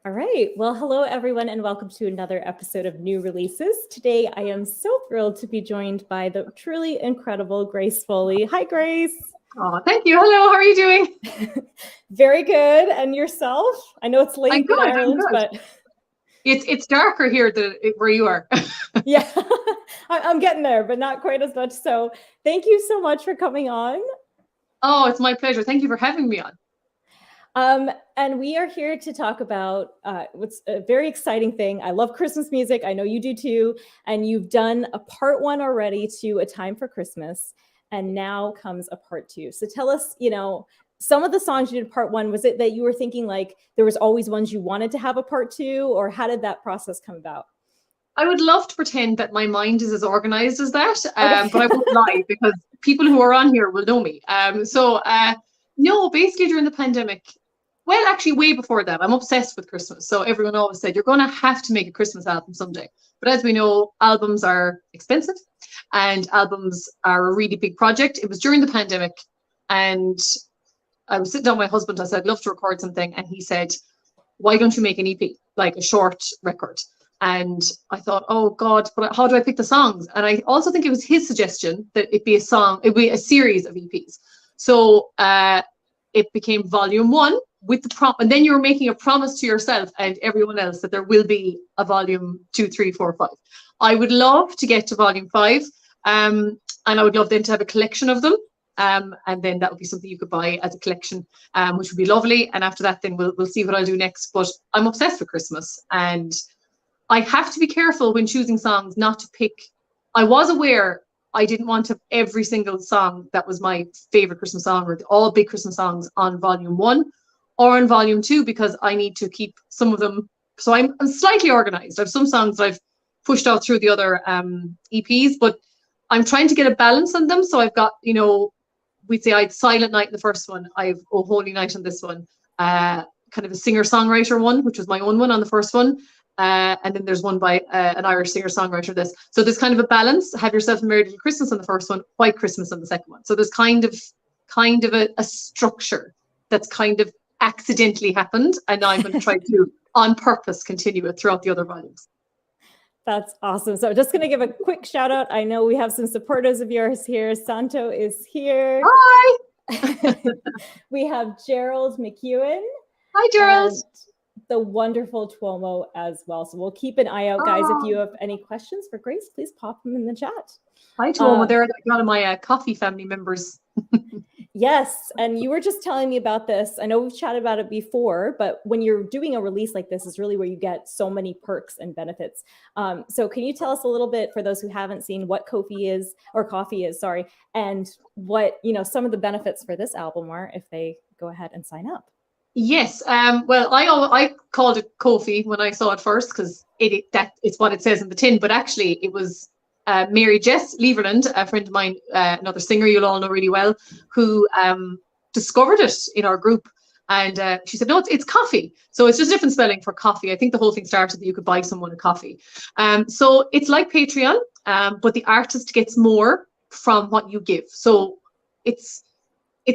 All right. Well, hello, everyone, and welcome to another episode of New Releases. Today, I am so thrilled to be joined by the truly incredible Grace Foley. Hi, Grace. Oh, thank you. Hello, how are you doing? Very good. And yourself? I know it's late in Ireland, I'm good. but It's darker here than where you are. yeah, I'm getting there, but not quite as much. So thank you so much for coming on. Oh, it's my pleasure. Thank you for having me on. And we are here to talk about what's a very exciting thing. I love Christmas music. I know you do too. And you've done a part one already to A Time for Christmas. And now comes a part two. So tell us, some of the songs you did part one, was it that you were thinking like there was always ones you wanted to have a part two, or how did that process come about? I would love to pretend that my mind is as organized as that, Okay. but I won't lie because people who are on here will know me. No, basically during the pandemic, well, actually way before that, I'm obsessed with Christmas. So everyone always said, you're going to have to make a Christmas album someday. But as we know, albums are expensive and albums are a really big project. It was during the pandemic and I was sitting down with my husband. I said, I'd love to record something. And he said, why don't you make an EP, like a short record? And I thought, oh God, but how do I pick the songs? And I also think it was his suggestion that it be a series of EPs. So it became volume one with the and then you're making a promise to yourself and everyone else that there will be a volume 2, 3, 4, 5. I would love to get to volume 5. And I would love then to have a collection of them. And then that would be something you could buy as a collection, which would be lovely. And after that, then we'll see what I'll do next. But I'm obsessed with Christmas and I have to be careful when choosing songs not to pick. I was aware I didn't want to have every single song that was my favorite Christmas song or all big Christmas songs on volume 1 or on volume 2 because I need to keep some of them. So I'm slightly organized. I have some songs that I've pushed out through the other EPs, but I'm trying to get a balance on them. So I've got, we'd say I had Silent Night in the first one. I have Oh Holy Night on this one. Kind of a singer-songwriter one, which was my own one on the first one. And then there's one by an Irish singer-songwriter. So there's kind of a balance. Have Yourself a Merry Little Christmas on the first one, White Christmas on the second one. So there's kind of a structure that's kind of accidentally happened, and now I'm going to try to on purpose continue it throughout the other volumes. That's awesome. So just going to give a quick shout out. I know we have some supporters of yours here. Santo is here. Hi. We have Gerald McEwen. Hi, Gerald. The wonderful Tuomo as well. So we'll keep an eye out, guys. If you have any questions for Grace, please pop them in the chat. Hi, Tuomo. They're one of my coffee family members. Yes. And you were just telling me about this. I know we've chatted about it before, but when you're doing a release like this is really where you get so many perks and benefits. So can you tell us a little bit, for those who haven't seen, what coffee is, and what, some of the benefits for this album are if they go ahead and sign up? Yes. Well, I called it Kofi when I saw it first because it's what it says in the tin, but actually it was Mary Jess Leverland, a friend of mine, another singer you'll all know really well, who discovered it in our group. And she said, no, it's coffee. So it's just different spelling for coffee. I think the whole thing started that you could buy someone a coffee. So it's like Patreon, but the artist gets more from what you give. So it's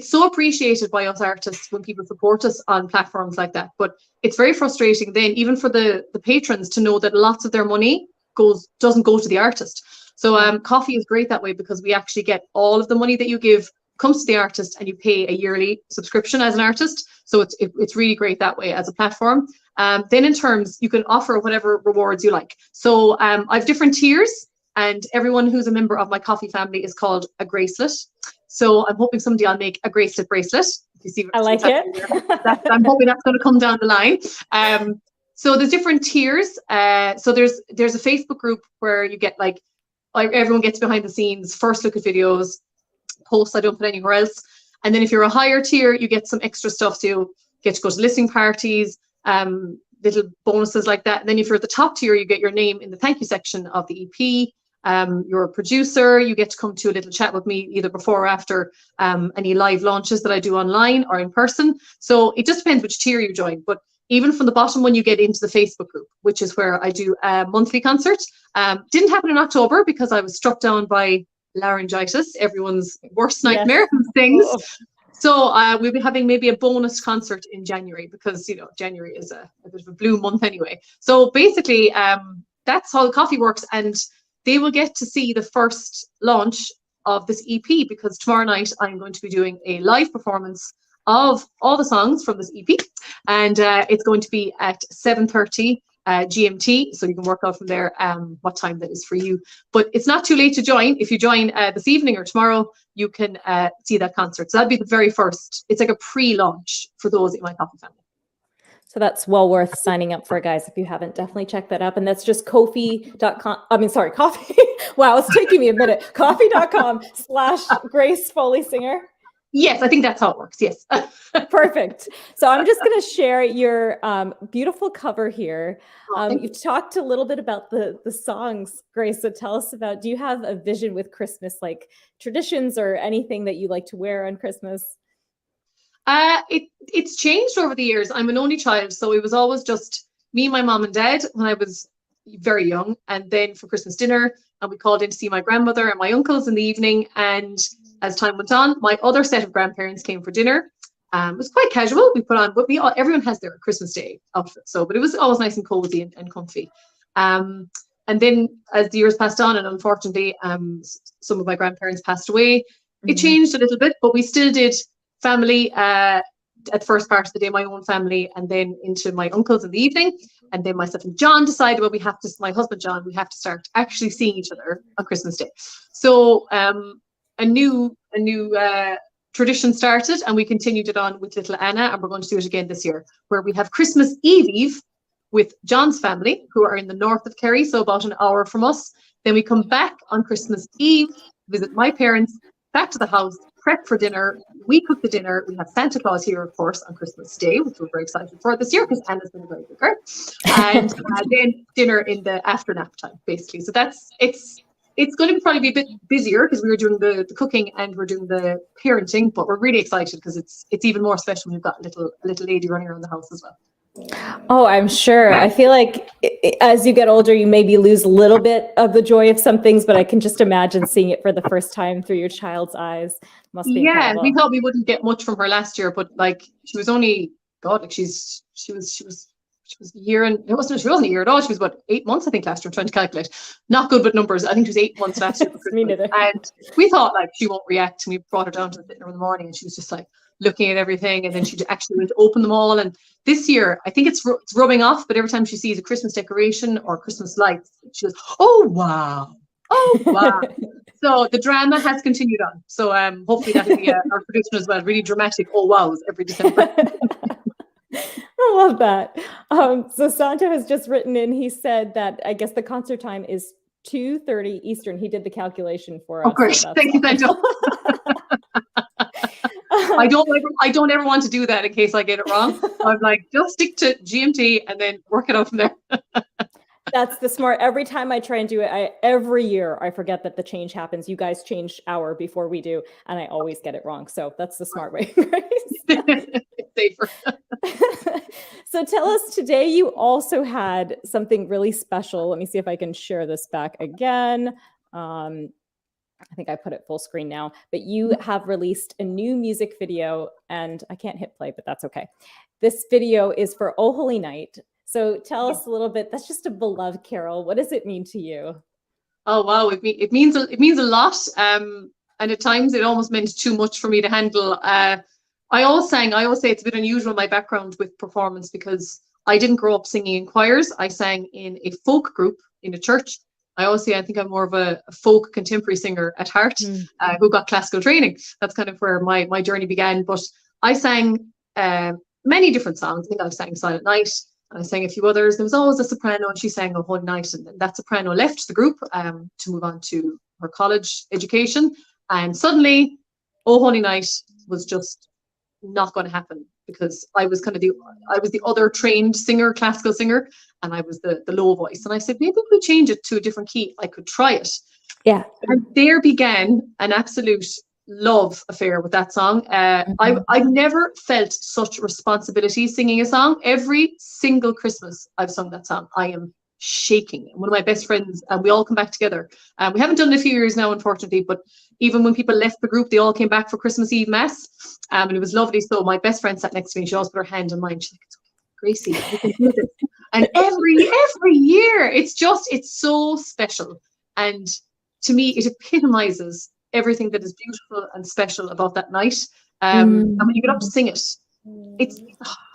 so appreciated by us artists when people support us on platforms like that. But it's very frustrating then, even for the patrons, to know that lots of their money doesn't go to the artist. So coffee is great that way because we actually get all of the money that you give comes to the artist and you pay a yearly subscription as an artist. So it's really great that way as a platform. Then in terms, you can offer whatever rewards you like. So I have different tiers, and everyone who's a member of my coffee family is called a Gracelet. So I'm hoping someday I'll make a Gracelet bracelet. If you see, I like it. I'm hoping that's going to come down the line. So there's different tiers. So there's a Facebook group where you get everyone gets behind the scenes, first look at videos, posts I don't put anywhere else. And then if you're a higher tier, you get some extra stuff. So you get to go to listening parties, little bonuses like that. And then if you're at the top tier, you get your name in the thank you section of the EP. You're a producer, you get to come to a little chat with me either before or after any live launches that I do online or in person. So it just depends which tier you join. But even from the bottom one, you get into the Facebook group, which is where I do a monthly concert. Didn't happen in October because I was struck down by laryngitis, everyone's worst nightmare. Yes. Things. So we'll be having maybe a bonus concert in January because, January is a bit of a blue month anyway. So basically, that's how the coffee works. And they will get to see the first launch of this EP because tomorrow night I'm going to be doing a live performance of all the songs from this EP. And it's going to be at 7:30 GMT. So you can work out from there what time that is for you. But it's not too late to join. If you join this evening or tomorrow, you can see that concert. So that'd be the very first. It's like a pre-launch for those in my coffee family. So that's well worth signing up for, guys. If you haven't, definitely check that up. And that's just Ko-fi.com. Coffee. Wow, it's taking me a minute. Coffee.com/Grace Foley Singer. Yes, I think that's how it works. Yes. Perfect. So I'm just going to share your beautiful cover here. You've talked a little bit about the songs, Grace. So tell us about, do you have a vision with Christmas, like traditions or anything that you like to wear on Christmas? It's changed over the years. I'm an only child, so it was always just me, my mom and dad when I was very young. And then for Christmas dinner, and we called in to see my grandmother and my uncles in the evening. And as time went on, my other set of grandparents came for dinner. It was quite casual. We put on, but everyone has their Christmas Day outfit. But it was always nice and cozy and comfy. And then as the years passed on, and unfortunately, some of my grandparents passed away, it changed a little bit, but we still did family at the first part of the day, my own family, and then into my uncles in the evening. And then myself and John decided, well, my husband John, we have to start actually seeing each other on Christmas Day. So a new tradition started, and we continued it on with little Anna, and we're going to do it again this year, where we have Christmas Eve with John's family, who are in the north of Kerry, so about an hour from us. Then we come back on Christmas Eve, visit my parents, back to the house, prep for dinner. We cook the dinner. We have Santa Claus here, of course, on Christmas Day, which we're very excited for this year because Anna's been a very good girl. And then dinner in the after nap time, basically. So it's going to probably be a bit busier because we were doing the cooking and we're doing the parenting, but we're really excited because it's even more special when you've got a little lady running around the house as well. Oh, I'm sure. I feel like as you get older, you maybe lose a little bit of the joy of some things, but I can just imagine seeing it for the first time through your child's eyes. Must be incredible. We thought we wouldn't get much from her last year, but like she was only she was a year, and she wasn't a year at all. She was about 8 months, I think, last year. I'm trying to calculate. Not good with numbers. I think she was 8 months last year. Me neither. And we thought like she won't react. And we brought her down to the dinner in the morning, and she was just like looking at everything, and then she actually went to open them all. And this year, I think it's rubbing off, but every time she sees a Christmas decoration or Christmas lights, she goes, "Oh wow, oh wow!" So the drama has continued on. So hopefully that'll be our tradition as well. Really dramatic "oh wows" every December. I love that. So Santo has just written in. He said that I guess the concert time is 2:30 Eastern. He did the calculation for us. Oh, great! So thank you, Santo. I don't ever want to do that in case I get it wrong. I'm like, just stick to GMT and then work it out from there. That's the smart. Every time I try and do it, every year I forget that the change happens. You guys change hour before we do, and I always get it wrong. So that's the smart way. It's safer. So tell us, today you also had something really special. Let me see if I can share this back again. I think I put it full screen now, but you have released a new music video, and I can't hit play, but that's okay. This video is for Oh Holy Night. So tell us a little bit. That's just a beloved carol. What does it mean to you? Oh wow, it means a lot. And at times it almost meant too much for me to handle. I always say it's a bit unusual, my background with performance, because I didn't grow up singing in choirs. I sang in a folk group in a church. I always say I think I'm more of a folk contemporary singer at heart, who got classical training. That's kind of where my journey began. But I sang many different songs. I think I sang Silent Night, and I sang a few others. There was always a soprano, and she sang Oh Holy Night. And then that soprano left the group to move on to her college education. And suddenly, Oh Holy Night was just not going to happen, because I was the other trained singer, classical singer, and I was the low voice. And I said, maybe if we change it to a different key, I could try it. Yeah. And there began an absolute love affair with that song. I've never felt such responsibility singing a song. Every single Christmas I've sung that song. I am shaking. And one of my best friends, and we all come back together. We haven't done it in a few years now, unfortunately, but even when people left the group, they all came back for Christmas Eve mass, and it was lovely. So my best friend sat next to me, and she always put her hand on mine. She's like, "It's okay, Gracie, you can do this." And every year, it's so special. And to me, it epitomizes everything that is beautiful and special about that night. And when you get up to sing it,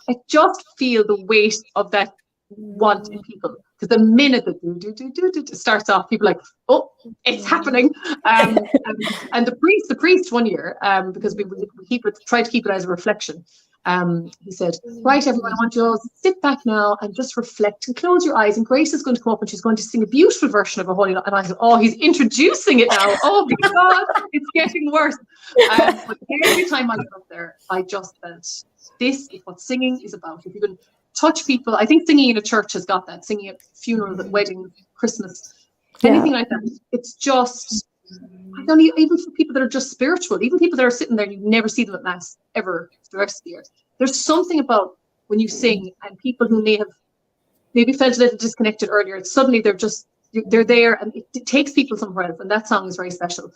I just feel the weight of that want in people. Because the minute that it starts off, people are like, oh, it's happening. And the priest one year, because we try to keep it as a reflection. He said, right, everyone, I want you all to sit back now and just reflect and close your eyes. And Grace is going to come up and she's going to sing a beautiful version of a holy night. And I said, oh, he's introducing it now. Oh my God, it's getting worse. But every time I get up there, I just felt this is what singing is about. If you can touch people, I think singing in a church has got that. Singing at funerals, at weddings, Christmas, anything like that. It's just, I don't even for people that are just spiritual, even people that are sitting there and you never see them at mass ever the rest of the year. There's something about when you sing and people who may have maybe felt a little disconnected earlier, suddenly they're there, and it takes people somewhere else, and that song is very special.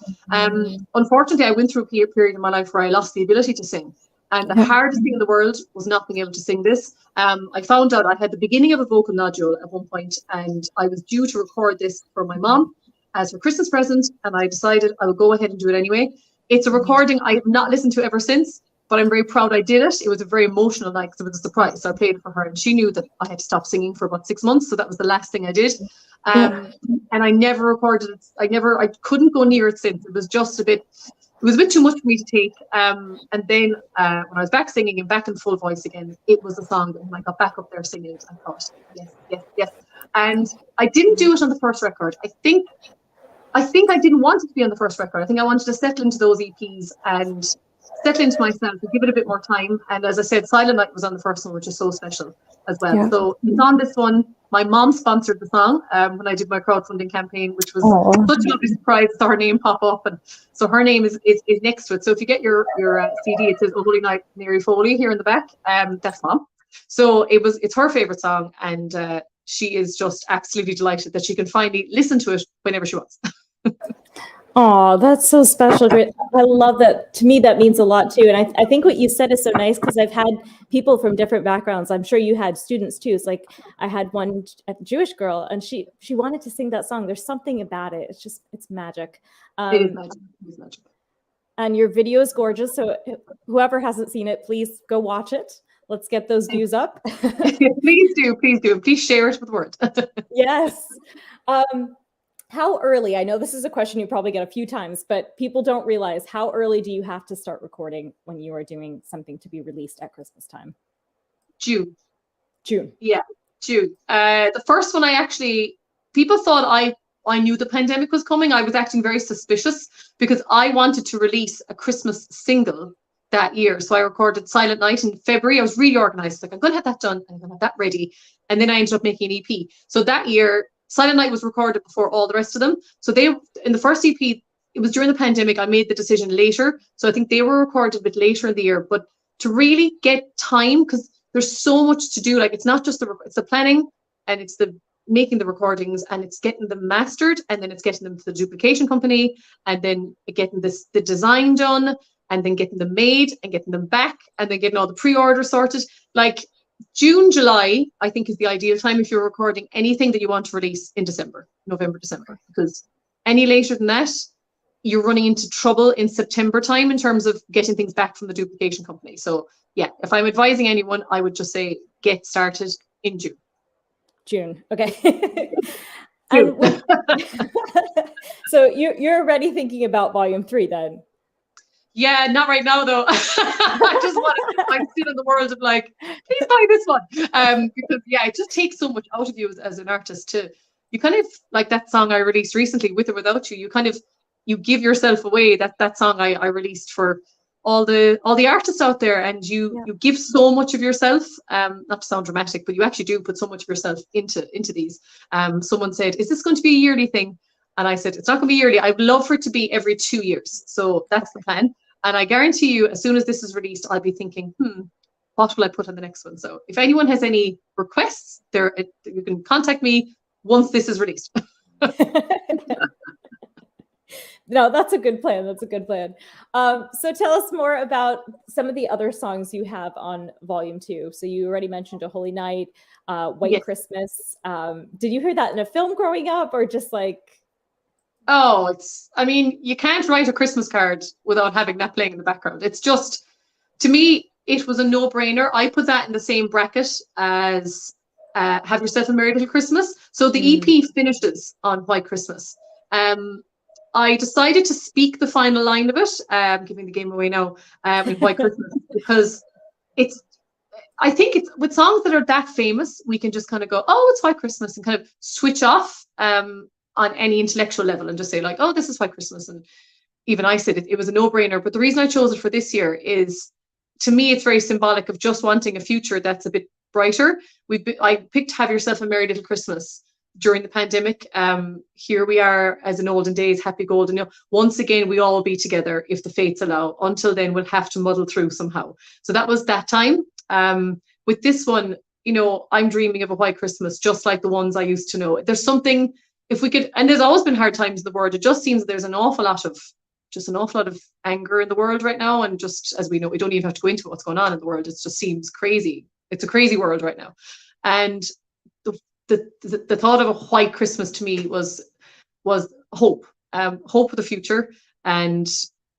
Unfortunately, I went through a period in my life where I lost the ability to sing. And the hardest thing in the world was not being able to sing this. I found out I had the beginning of a vocal nodule at one point, and I was due to record this for my mom as her Christmas present, and I decided I would go ahead and do it anyway. It's a recording I have not listened to ever since, but I'm very proud I did it. It was a very emotional night because it was a surprise. So I played it for her, and she knew that I had to stop singing for about 6 months, so that was the last thing I did. And I never recorded it. I couldn't go near it since. It was a bit too much for me to take. And then when I was back singing and back in full voice again, it was a song that when I got back up there singing it, I thought, yes. And I didn't do it on the first record. I think I didn't want it to be on the first record. I think I wanted to settle into those EPs and settle into myself and give it a bit more time. And as I said, Silent Night was on the first one, which is so special as well. Yeah. So it's on this one. My mom sponsored the song when I did my crowdfunding campaign, which was such a lovely surprise. Saw her name pop up, and so her name is next to it. So if you get your CD, it says "A Holy Night, Grace Foley" here in the back. That's Mom. So it's her favorite song, and she is just absolutely delighted that she can finally listen to it whenever she wants. Oh, that's so special. I love that. To me, that means a lot too. And I think what you said is so nice, because I've had people from different backgrounds. I'm sure you had students too. It's like I had one Jewish girl, and she wanted to sing that song. There's something about it. It's magic. It is magic. It is magic. And your video is gorgeous. So whoever hasn't seen it, please go watch it. Let's get those views up. Please do. Please share it with the word. Yes. How early, I know this is a question you probably get a few times, but people don't realize, how early do you have to start recording when you are doing something to be released at Christmas time? June. Yeah, June. The first one people thought I knew the pandemic was coming. I was acting very suspicious because I wanted to release a Christmas single that year. So I recorded Silent Night in February. I was really organized. Like, I'm going to have that done. I'm going to have that ready. And then I ended up making an EP. So that year, Silent Night was recorded before all the rest of them. So in the first EP, it was during the pandemic. I made the decision later. So I think they were recorded a bit later in the year. But to really get time, because there's so much to do. Like, it's not just it's the planning, and it's the making the recordings, and it's getting them mastered, and then it's getting them to the duplication company, and then getting the design done, and then getting them made and getting them back, and then getting all the pre-orders sorted. Like, June, July, I think, is the ideal time if you're recording anything that you want to release in November, December, because any later than that, you're running into trouble in September time in terms of getting things back from the duplication company. So yeah, if I'm advising anyone, I would just say get started in June. June, okay. So you're already thinking about volume 3 then? Yeah, not right now though. I'm still in the world of like, please buy this one. Because yeah, it just takes so much out of you as an artist you kind of, like that song I released recently, With or Without You, you give yourself away. That song I released for all the artists out there, and you give so much of yourself, not to sound dramatic, but you actually do put so much of yourself into these. Someone said, is this going to be a yearly thing? And I said, it's not going to be yearly. I'd love for it to be every 2 years. So that's the plan. And I guarantee you, as soon as this is released, I'll be thinking, what will I put on the next one? So if anyone has any requests, you can contact me. once this is released. No, that's a good plan. That's a good plan. So tell us more about some of the other songs you have on Volume 2. So you already mentioned A Holy Night, White Yes. Christmas. Did you hear that in a film growing up, or just like... Oh, I mean, you can't write a Christmas card without having that playing in the background. It's just, to me, it was a no-brainer. I put that in the same bracket as Have Yourself a Merry Little Christmas. So the EP finishes on White Christmas. I decided to speak the final line of it, giving the game away now, in White Christmas, because I think it's with songs that are that famous, we can just kind of go, oh, it's White Christmas, and kind of switch off on any intellectual level and just say like, oh, this is White Christmas. And even I said it was a no-brainer. But the reason I chose it for this year is, to me, it's very symbolic of just wanting a future that's a bit brighter. I picked Have Yourself a Merry Little Christmas during the pandemic. Here we are as in olden days, happy golden. Once again, we all be together if the fates allow. Until then, we'll have to muddle through somehow. So that was that time. With this one, I'm dreaming of a White Christmas, just like the ones I used to know. There's something, if we could, and there's always been hard times in the world. It just seems there's an awful lot of anger in the world right now. And just as we know, we don't even have to go into what's going on in the world. It just seems crazy. It's a crazy world right now. And the thought of a White Christmas to me was hope, hope for the future, and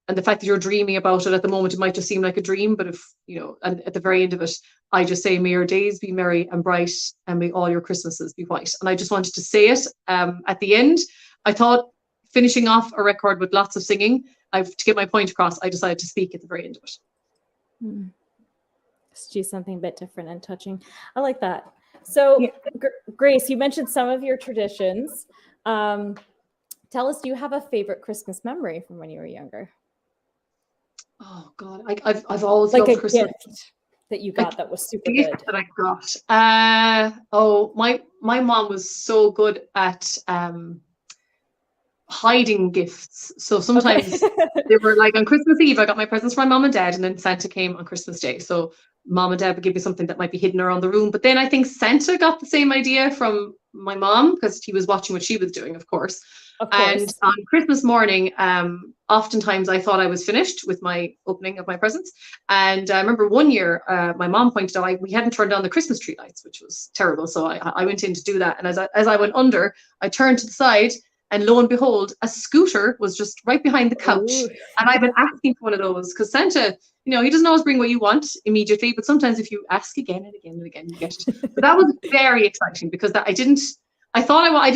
the fact that you're dreaming about it at the moment. It might just seem like a dream, but if and at the very end of it, I just say, may your days be merry and bright, and may all your Christmases be white. And I just wanted to say it at the end. I thought, finishing off a record with lots of singing, to get my point across, I decided to speak at the very end of it. Let's do something a bit different and touching. I like that. So, yeah. Grace, you mentioned some of your traditions. Tell us, do you have a favorite Christmas memory from when you were younger? Oh God, I've always like loved a Christmas. Gift that you got that was super good. That I got. My mom was so good at hiding gifts. So sometimes they were like on Christmas Eve, I got my presents from my mom and dad, and then Santa came on Christmas Day. So mom and dad would give me something that might be hidden around the room. But then I think Santa got the same idea from my mom, because he was watching what she was doing, of course. And on Christmas morning, oftentimes I thought I was finished with my opening of my presents. And I remember one year, my mom pointed out we hadn't turned on the Christmas tree lights, which was terrible. So I went in to do that. And as I went under, I turned to the side, and lo and behold, a scooter was just right behind the couch. Ooh. And I've been asking for one of those, because Santa, he doesn't always bring what you want immediately, but sometimes if you ask again and again and again, you get it. But that was very exciting, because I didn't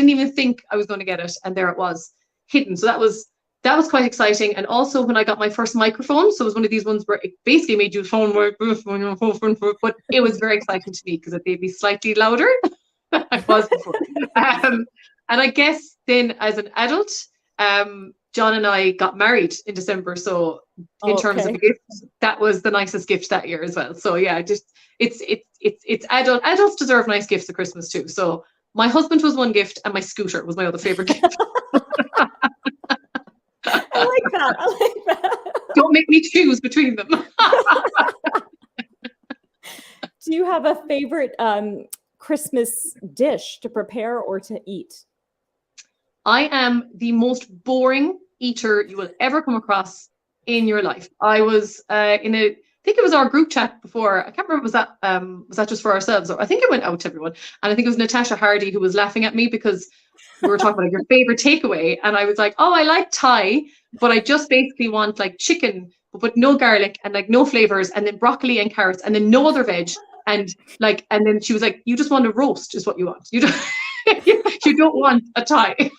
even think I was going to get it, and there it was, hidden. So that was quite exciting. And also when I got my first microphone, so it was one of these ones where it basically made you phone work, but it was very exciting to me because it made me slightly louder than I was before. And I guess then as an adult, John and I got married in December. So in terms of a gift, that was the nicest gift that year as well. So yeah, it's adults deserve nice gifts at Christmas too. So my husband was one gift, and my scooter was my other favorite gift. I like that. Don't make me choose between them. Do you have a favorite Christmas dish to prepare or to eat? I am the most boring eater you will ever come across in your life. I was I think it was our group chat before. I can't remember, was that just for ourselves, or I think it went out to everyone. And I think it was Natasha Hardy who was laughing at me because we were talking about like your favorite takeaway, and I was like, oh, I like Thai, but I just basically want like chicken but no garlic and like no flavors, and then broccoli and carrots and then no other veg, and then she was like, you just want a roast is what you want. You don't you don't want a Thai.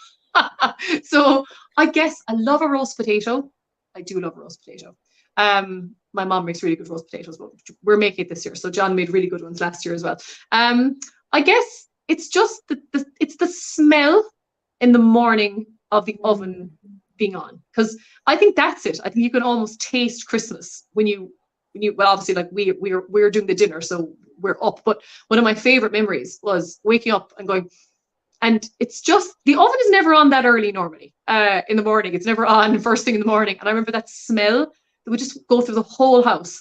So I guess I love a roast potato. I do love a roast potato. My mom makes really good roast potatoes, but we're making it this year. So John made really good ones last year as well. I guess it's just it's the smell in the morning of the oven being on, because I think that's it. I think you can almost taste Christmas when you well, obviously like we're doing the dinner, so we're up. But one of my favorite memories was waking up and going, and it's just, the oven is never on that early normally in the morning. It's never on first thing in the morning. And I remember that smell that would just go through the whole house.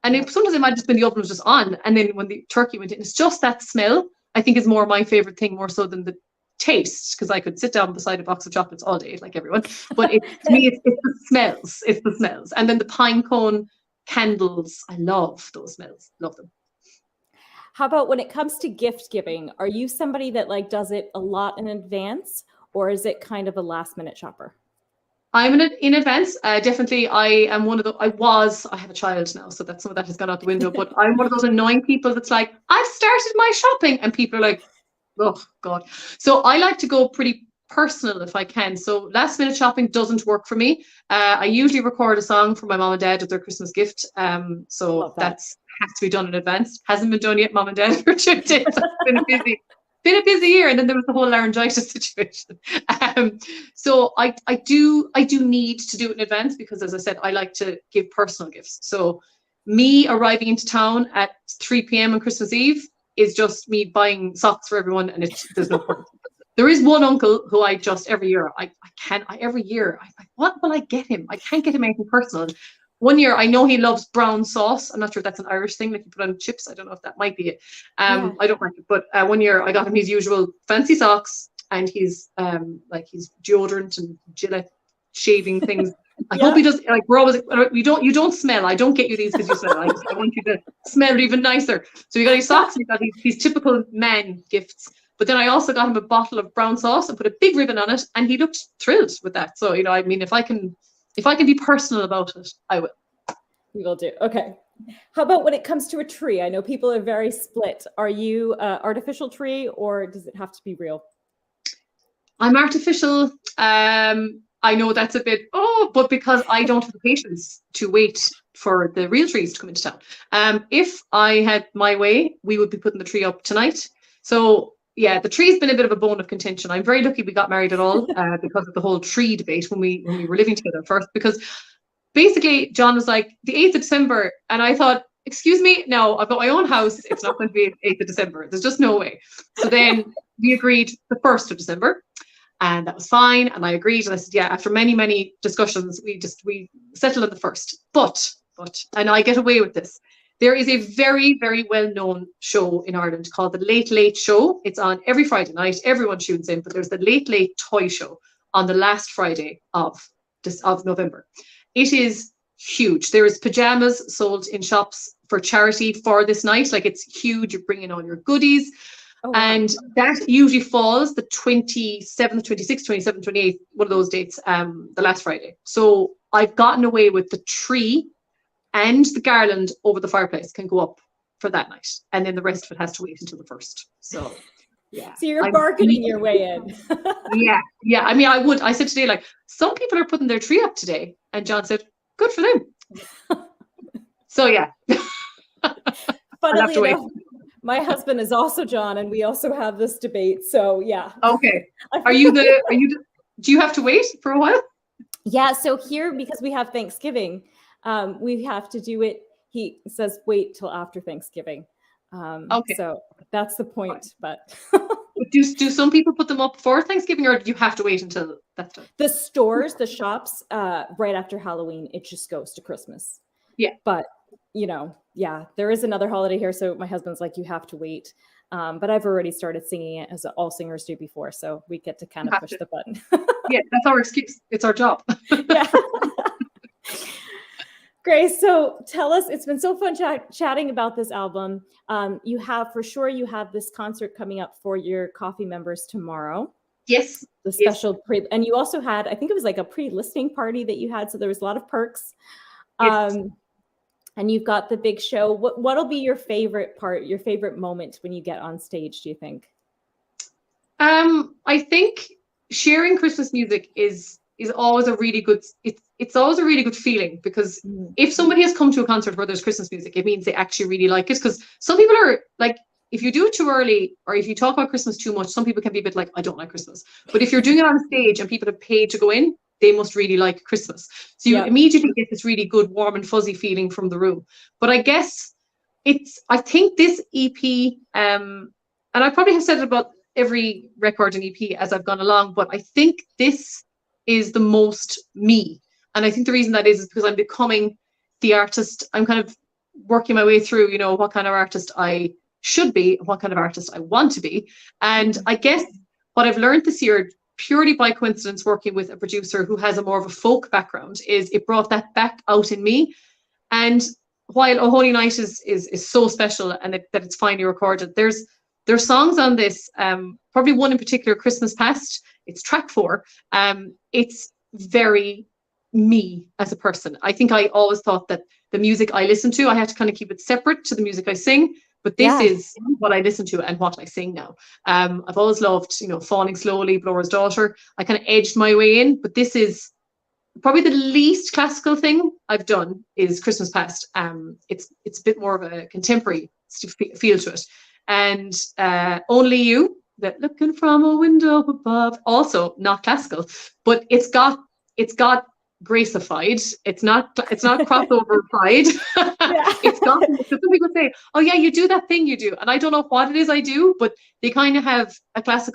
And sometimes it might just been the oven was just on. And then when the turkey went in, it's just that smell, I think, is more my favorite thing, more so than the taste, because I could sit down beside a box of chocolates all day, like everyone. But to me, it's the smells. It's the smells. And then the pine cone candles. I love those smells. Love them. How about when it comes to gift giving? Are you somebody that like does it a lot in advance, or is it kind of a last minute shopper? I'm in advance. Definitely, I am one of the. I have a child now, so that some of that has gone out the window. But I'm one of those annoying people that's like, I've started my shopping, and people are like, oh God. So I like to go pretty personal if I can. So last minute shopping doesn't work for me. I usually record a song for my mom and dad as their Christmas gift. So that's has to be done in advance. Hasn't been done yet, mom and dad. Richard did. It's been a busy year, and then there was the whole laryngitis situation. So I do need to do it in advance, because, as I said, I like to give personal gifts. So me arriving into town at 3 p.m. on Christmas Eve is just me buying socks for everyone, and there's no point. There is one uncle who I just every year what will I get him? I can't get him anything personal. One year, I know he loves brown sauce. I'm not sure if that's an Irish thing, like you put on chips. I don't know if that might be it. I don't like it. But one year, I got him his usual fancy socks and his deodorant and Gillette shaving things. I hope he does. Like, we're always, you don't smell. I don't get you these because you smell. I want you to smell even nicer. So you got his socks. And you got his typical man gifts. But then I also got him a bottle of brown sauce and put a big ribbon on it, and he looked thrilled with that. So, I mean, if I can be personal about it, I will. You will do. Okay. How about when it comes to a tree? I know people are very split. Are you artificial tree, or does it have to be real? I'm artificial. I know that's a bit, but because I don't have the patience to wait for the real trees to come into town. If I had my way, we would be putting the tree up tonight. So yeah, the tree's been a bit of a bone of contention. I'm very lucky we got married at all, because of the whole tree debate when we were living together first. Because basically, John was like, the 8th of December, and I thought, excuse me, no, I've got my own house. It's not going to be 8th of December. There's just no way. So then we agreed the 1st of December, and that was fine. And I agreed, and I said, yeah. After many, many discussions, we settled on the 1st. But, and I get away with this. There is a very, very well-known show in Ireland called The Late Late Show. It's on every Friday night. Everyone tunes in, but there's the Late Late Toy Show on the last Friday of November. It is huge. There is pajamas sold in shops for charity for this night. Like, it's huge. You're bringing all your goodies. Oh, wow. And that usually falls the 27th, 26th, 27th, 28th, one of those dates, the last Friday. So I've gotten away with the tree and the garland over the fireplace can go up for that night. And then the rest of it has to wait until the 1st. So, yeah. So you're bargaining your way in. Yeah. I mean, I said today, like, some people are putting their tree up today. And John said, good for them. So, yeah. Funnily enough, my husband is also John, and we also have this debate. So, yeah. Okay. Do you have to wait for a while? Yeah. So here, because we have Thanksgiving, we have to do it. He says, wait till after Thanksgiving. Okay. So that's the point. But do some people put them up for Thanksgiving, or do you have to wait until that time? The stores, the shops, right after Halloween, it just goes to Christmas. Yeah. But, there is another holiday here. So my husband's like, you have to wait. But I've already started singing it, as all singers do before. So we get to kind of push the button. Yeah, that's our excuse. It's our job. Yeah. Grace, so tell us, it's been so fun chatting about this album. You have this concert coming up for your coffee members tomorrow. Yes. The special and you also had, I think it was like a pre-listening party that you had. So there was a lot of perks. Yes. And you've got the big show. What'll be your favorite part, your favorite moment when you get on stage, do you think? I think sharing Christmas music is always a really good, it's always a really good feeling, because if somebody has come to a concert where there's Christmas music, it means they actually really like it. Because some people are like, if you do it too early, or if you talk about Christmas too much, some people can be a bit like, I don't like Christmas. But if you're doing it on stage and people have paid to go in, they must really like Christmas. So you immediately get this really good, warm and fuzzy feeling from the room. But I guess I think this EP, and I probably have said it about every record and EP as I've gone along, but I think this is the most me. And I think the reason that is because I'm becoming the artist. I'm kind of working my way through, what kind of artist I should be and what kind of artist I want to be. And I guess what I've learned this year, purely by coincidence, working with a producer who has a more of a folk background, is it brought that back out in me. And while O Holy Night is so special, and that it's finally recorded, there's songs on this, probably one in particular, Christmas Past. It's track 4. It's very me as a person. I think I always thought that the music I listen to, I had to kind of keep it separate to the music I sing. But this is what I listen to and what I sing now. I've always loved, Falling Slowly, Blower's Daughter. I kind of edged my way in, but this is probably the least classical thing I've done is Christmas Past. It's a bit more of a contemporary feel to it. And Only You, that looking from a window above, also not classical, but it's got Graceified. It's not crossover-fied. It's got, so some people say, oh yeah, you do that thing you do. And I don't know what it is I do, but they kind of have a touch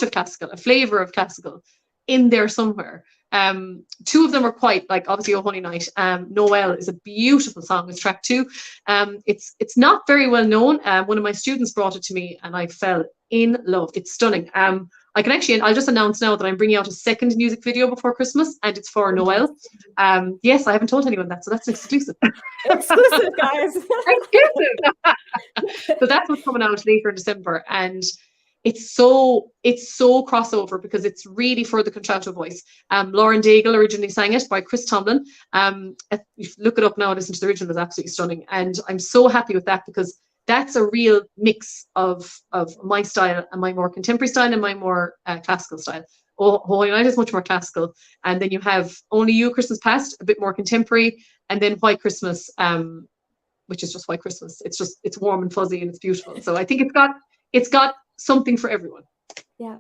of classical, a flavor of classical in there somewhere. 2 of them are quite, like, obviously O Holy Night. Noel is a beautiful song. It's track 2. It's not very well known. One of my students brought it to me and I fell in love. It's stunning. I'll just announce now that I'm bringing out a second music video before Christmas, and it's for Noel. Yes, I haven't told anyone that, so that's an exclusive. Exclusive, guys. Exclusive. So that's what's coming out later in December, and it's so crossover because it's really for the contralto voice. Lauren Daigle originally sang it by Chris Tomlin. If you look it up now and listen to the original, it's absolutely stunning, and I'm so happy with that because that's a real mix of my style and my more contemporary style and my more classical style. Holy Night is much more classical, and then you have Only You, Christmas Past, a bit more contemporary, and then White Christmas, which is just White Christmas. It's warm and fuzzy and it's beautiful. So I think it's got something for everyone. Yeah,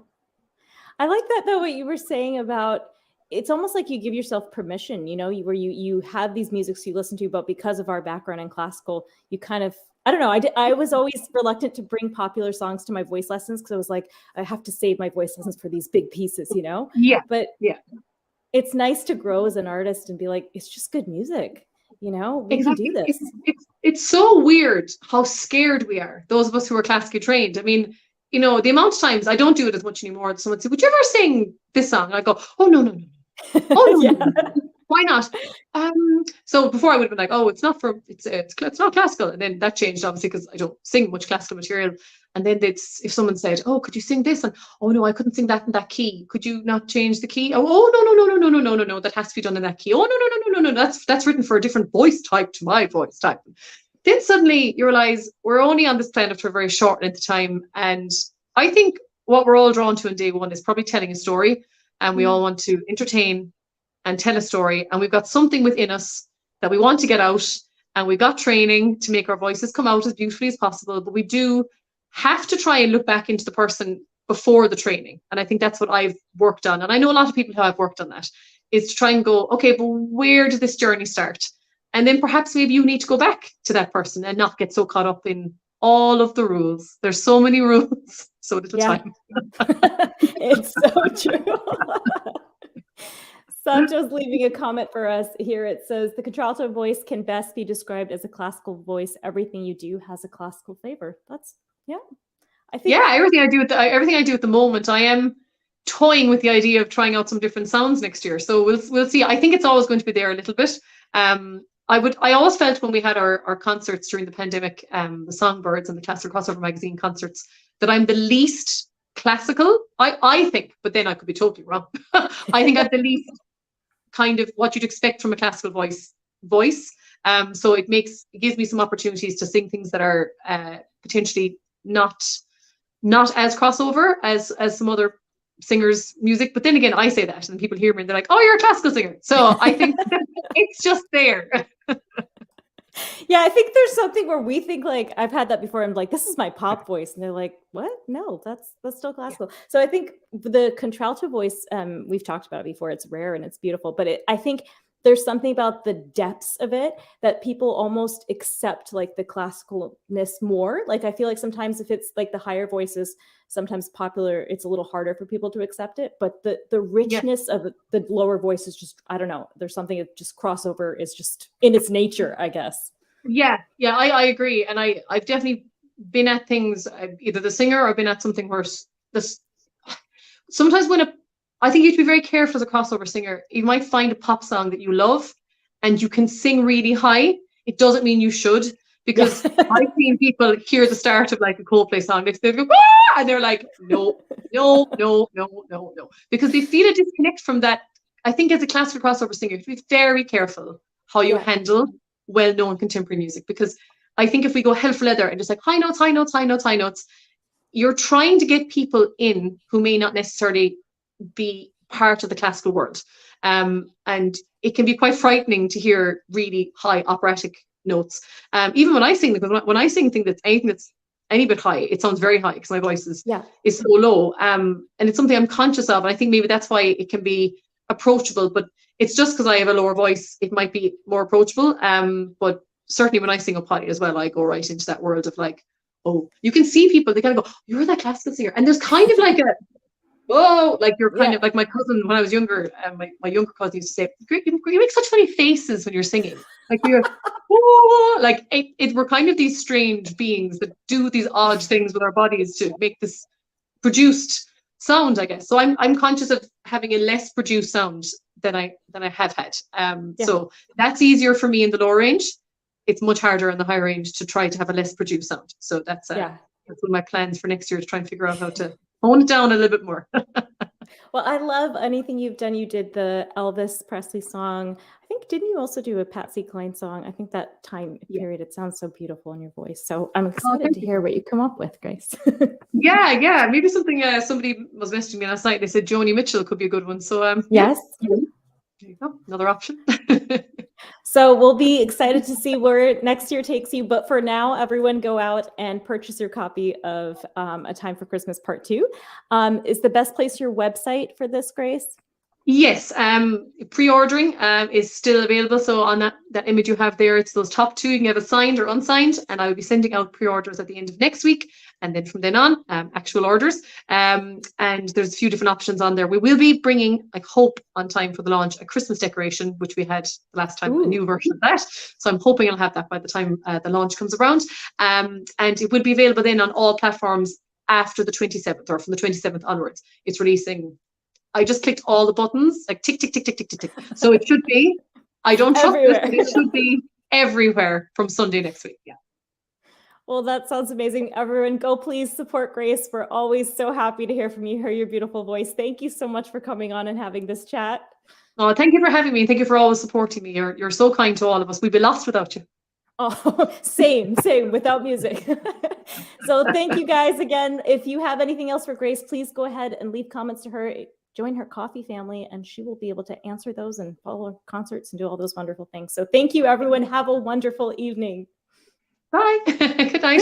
I like that though. What you were saying about, it's almost like you give yourself permission, where you have these musics you listen to, but because of our background in classical, you kind of, I don't know. I was always reluctant to bring popular songs to my voice lessons because I was like, I have to save my voice lessons for these big pieces, Yeah. But it's nice to grow as an artist and be like, it's just good music, we can do this. It's so weird how scared we are, those of us who are classically trained. I mean, the amount of times I don't do it as much anymore. Someone said, would you ever sing this song? And I go, oh, no. Oh, no, no. Why not? So before I would have been like, oh, it's not classical. And then that changed, obviously, because I don't sing much classical material. And then if someone said, oh, could you sing this? And, oh, no, I couldn't sing that in that key. Could you not change the key? Oh, no, that has to be done in that key. Oh, no, that's written for a different voice type to my voice type. Then suddenly you realize we're only on this planet for a very short length of time. And I think what we're all drawn to in day one is probably telling a story. And we all want to entertain and tell a story. And we've got something within us that we want to get out. And we've got training to make our voices come out as beautifully as possible. But we do have to try and look back into the person before the training. And I think that's what I've worked on. And I know a lot of people who have worked on that, is to try and go, okay, but where did this journey start? And then perhaps maybe you need to go back to that person and not get so caught up in all of the rules. There's so many rules, so little time. It's so true. Sancho's leaving a comment for us here. It says, the contralto voice can best be described as a classical voice. Everything you do has a classical flavor. I think everything I do at the moment, I am toying with the idea of trying out some different sounds next year. So we'll see. I think it's always going to be there a little bit. I always felt when we had our concerts during the pandemic, the Songbirds and the Classical Crossover Magazine concerts, that I'm the least classical. I think, but then I could be totally wrong. I think I'm the least kind of what you'd expect from a classical voice. So it gives me some opportunities to sing things that are potentially not as crossover as some other singers' music. But then again, I say that and people hear me and they're like, oh, you're a classical singer. So I think it's just there. Yeah, I think there's something where we think, like, I've had that before. I'm like, this is my pop voice. And they're like, what? No, that's still classical. Yeah. So I think the contralto voice, we've talked about it before. It's rare and it's beautiful. But I think there's something about the depths of it that people almost accept, like, the classicalness more. Like, I feel like sometimes if it's like the higher voices, sometimes popular, it's a little harder for people to accept it. But the richness of the lower voice is just, I don't know. There's something that just crossover is just in its nature, I guess. Yeah, I agree. And I've definitely been at things, either the singer or been at something where sometimes I think you have to be very careful as a crossover singer. You might find a pop song that you love and you can sing really high. It doesn't mean you should, because I've seen people hear the start of like a Coldplay song, they go, ah! And they're like, no, because they feel a disconnect from that. I think as a classical crossover singer, you have to be very careful how you handle well-known contemporary music, because I think if we go hell for leather and just like high notes, high notes, high notes, high notes, you're trying to get people in who may not necessarily be part of the classical world. And it can be quite frightening to hear really high operatic notes. Even when I sing, because when I sing anything that's any bit high, it sounds very high because my voice is so low. And it's something I'm conscious of. And I think maybe that's why it can be approachable, but it's just because I have a lower voice, it might be more approachable. But certainly when I sing up high as well, I go right into that world of like, oh, you can see people, they kind of go, you're that classical singer. And there's kind of like a, oh, like you're kind of like my cousin when I was younger, my younger cousin used to say, you make such funny faces when you're singing. Like you're, oh, like we're kind of these strange beings that do these odd things with our bodies to make this produced sound, I guess. So I'm conscious of having a less produced sound than I have had. So that's easier for me in the lower range. It's much harder in the high range to try to have a less produced sound. So that's one of my plans for next year, to try and figure out how to hone it down a little bit more. Well, I love anything you've done. You did the Elvis Presley song. I think, didn't you also do a Patsy Cline song? I think that time period, it sounds so beautiful in your voice. So I'm excited to hear what you come up with, Grace. Yeah. Maybe something, somebody was messaging me last night. They said Joni Mitchell could be a good one. So yes. There you go. Another option. So we'll be excited to see where next year takes you. But for now, everyone go out and purchase your copy of A Time for Christmas Part 2. Is the best place your website for this, Grace? Yes, pre-ordering is still available. So on that image you have there, it's those top two. You can have it signed or unsigned, and I will be sending out pre-orders at the end of next week, and then from then on, actual orders. And there's a few different options on there. We will be bringing, I hope, on time for the launch, a Christmas decoration, which we had last time, a new version of that. So I'm hoping I'll have that by the time the launch comes around. And it will be available then on all platforms after the 27th, or from the 27th onwards. It's releasing. I just clicked all the buttons, like tick, tick, tick, tick, tick, tick, tick. So it should be, I don't trust this, but it should be everywhere from Sunday next week. Yeah. Well, that sounds amazing. Everyone, go please support Grace. We're always so happy to hear from you, hear your beautiful voice. Thank you so much for coming on and having this chat. Oh, thank you for having me. Thank you for always supporting me. You're so kind to all of us. We'd be lost without you. Oh, same, without music. So thank you guys again. If you have anything else for Grace, please go ahead and leave comments to her. Join her coffee family, and she will be able to answer those and follow concerts and do all those wonderful things. So thank you, everyone. Have a wonderful evening. Bye. Good night.